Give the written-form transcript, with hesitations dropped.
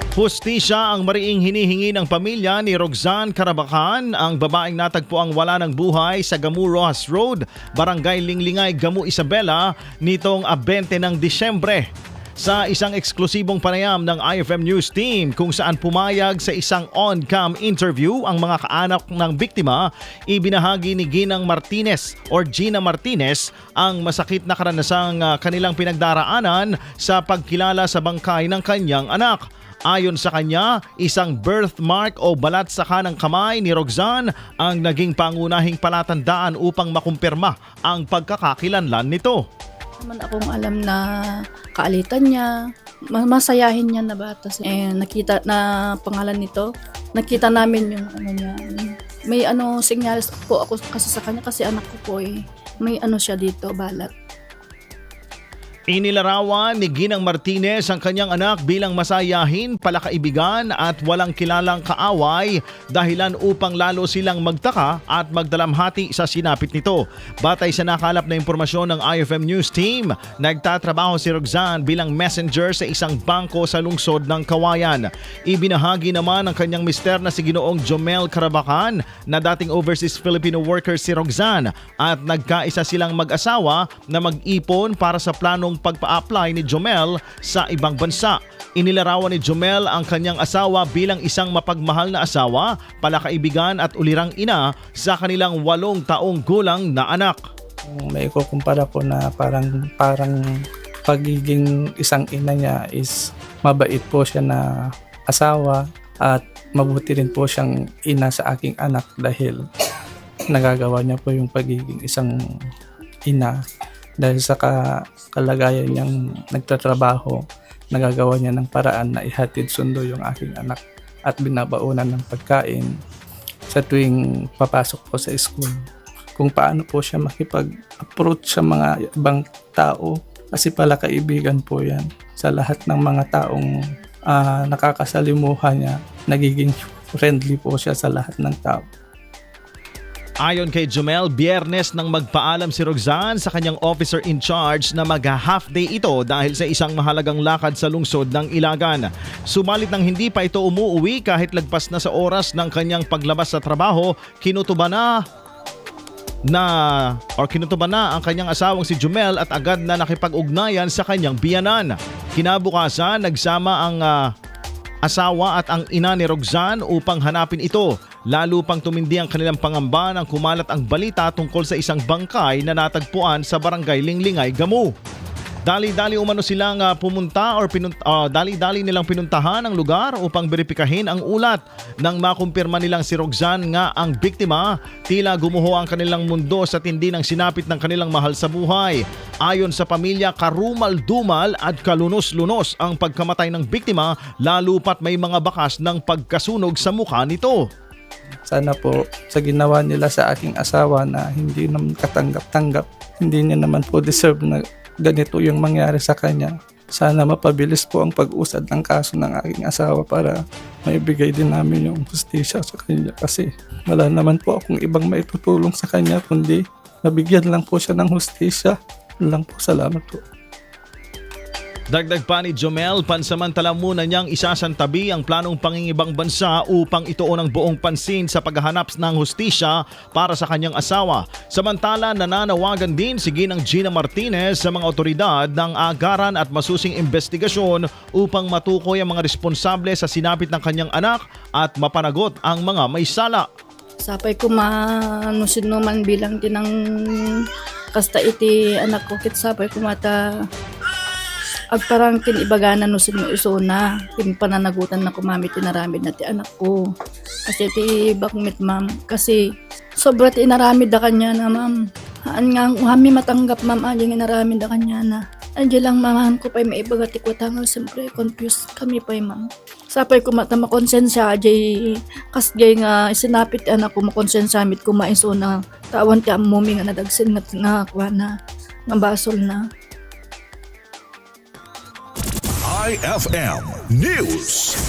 Hustisya ang mariing hinihingi ng pamilya ni Roxanne Carabacan, ang babaeng natagpuang wala ng buhay sa Gamu Rojas Road, Barangay Linglingay, Gamu Isabela nitong 20 ng Disyembre. Sa isang eksklusibong panayam ng IFM News Team kung saan pumayag sa isang on-cam interview ang mga kaanak ng biktima, ibinahagi ni Ginang Martinez or Gina Martinez ang masakit na karanasang kanilang pinagdaraanan sa pagkilala sa bangkay ng kanyang anak. Ayon sa kanya, isang birthmark o balat sa kanang kamay ni Roxanne ang naging pangunahing palatandaan upang makumpirma ang pagkakakilanlan nito. Naman akong alam na kaalitan niya, masayahin niya na bata. Nakita na pangalan nito, nakita namin yung niya. May senyales po ako kasi sa kanya kasi anak ko po may siya dito, balat. Inilarawan ni Ginang Martinez ang kanyang anak bilang masayahin, palakaibigan at walang kilalang kaaway, dahilan upang lalo silang magtaka at magdalamhati sa sinapit nito. Batay sa nakalap na impormasyon ng IFM News Team, nagtatrabaho si Roxanne bilang messenger sa isang bangko sa lungsod ng Kawayan. Ibinahagi naman ng kanyang mister na si Ginoong Jomel Carabacan na dating overseas Filipino worker si Roxanne at nagkaisa silang mag-asawa na mag-ipon para sa planong pagpa-apply ni Jomel sa ibang bansa. Inilarawan ni Jomel ang kanyang asawa bilang isang mapagmahal na asawa, palakaibigan at ulirang ina sa kanilang 8 taong gulang na anak. May ikukumpara ko na parang pagiging isang ina niya is mabait po siya na asawa at mabuti rin po siyang ina sa aking anak dahil nagagawa niya po yung pagiging isang ina. Dahil sa kalagayan niyang nagtatrabaho, nagagawa niya ng paraan na ihatid sundo yung aking anak at binabaunan ng pagkain sa tuwing papasok po sa school. Kung paano po siya makipag-approach sa mga ibang tao kasi pala kaibigan po yan. Sa lahat ng mga taong nakakasalimuha niya, nagiging friendly po siya sa lahat ng tao. Ayon kay Jomel, Biyernes nang magpaalam si Roxanne sa kanyang officer in charge na mag-half day ito dahil sa isang mahalagang lakad sa lungsod ng Ilagan. Sumalit nang hindi pa ito umuuwi kahit lagpas na sa oras ng kanyang paglabas sa trabaho, kinutuba na ang kanyang asawang si Jomel at agad na nakipag-ugnayan sa kanyang biyanan. Kinabukasan, nagsama ang asawa at ang ina ni Roxanne upang hanapin ito. Lalo pang tumindi ang kanilang pangamba nang kumalat ang balita tungkol sa isang bangkay na natagpuan sa Barangay Linglingay, Gamu. Dali-dali umano silang dali-dali nilang pinuntahan ang lugar upang beripikahin ang ulat. Nang makumpirma nilang si Roxanne nga ang biktima, tila gumuho ang kanilang mundo sa tindi ng sinapit ng kanilang mahal sa buhay. Ayon sa pamilya, karumal-dumal at kalunos-lunos ang pagkamatay ng biktima, lalo pat may mga bakas ng pagkasunog sa mukha nito. Sana po sa ginawa nila sa aking asawa na hindi naman katanggap-tanggap, hindi niya naman po deserve na ganito yung mangyari sa kanya. Sana mapabilis po ang pag-usad ng kaso ng aking asawa para maibigay din namin yung hustisya sa kanya kasi wala naman po akong ibang maitutulong sa kanya kundi mabigyan lang po siya ng hustisya. Lang po, salamat po. Dagdag pa ni Jomel, pansamantala muna niyang isasantabi ang planong pangingibang bansa upang ituon ang buong pansin sa paghahanap ng hustisya para sa kanyang asawa. Samantala, nananawagan din si Ginang Gina Martinez sa mga otoridad ng agaran at masusing investigasyon upang matukoy ang mga responsable sa sinapit ng kanyang anak at mapanagot ang mga may sala. Sapay ko manusinuman bilang tinang kasta iti anak ko kit sapay ko mata agparang kinibagana no sino isuna pananagutan na kumami tinaramid na ti anak ko kasi ti bakmit ma'am kasi sobra ti inaramid da kanya na ma'am haan nga kami matanggap ma'am aling inaramid da kanya na andiyan lang mamahan ko pa'y maibagati ko tangal siyempre confused kami pa'y ma'am sapay ko mata makonsensya jay kasgay nga isinapit ti anak ko makonsensya mit ko maisuna tawan ti amumi nga nadagsin nga kwa na nga basol na. IFM News.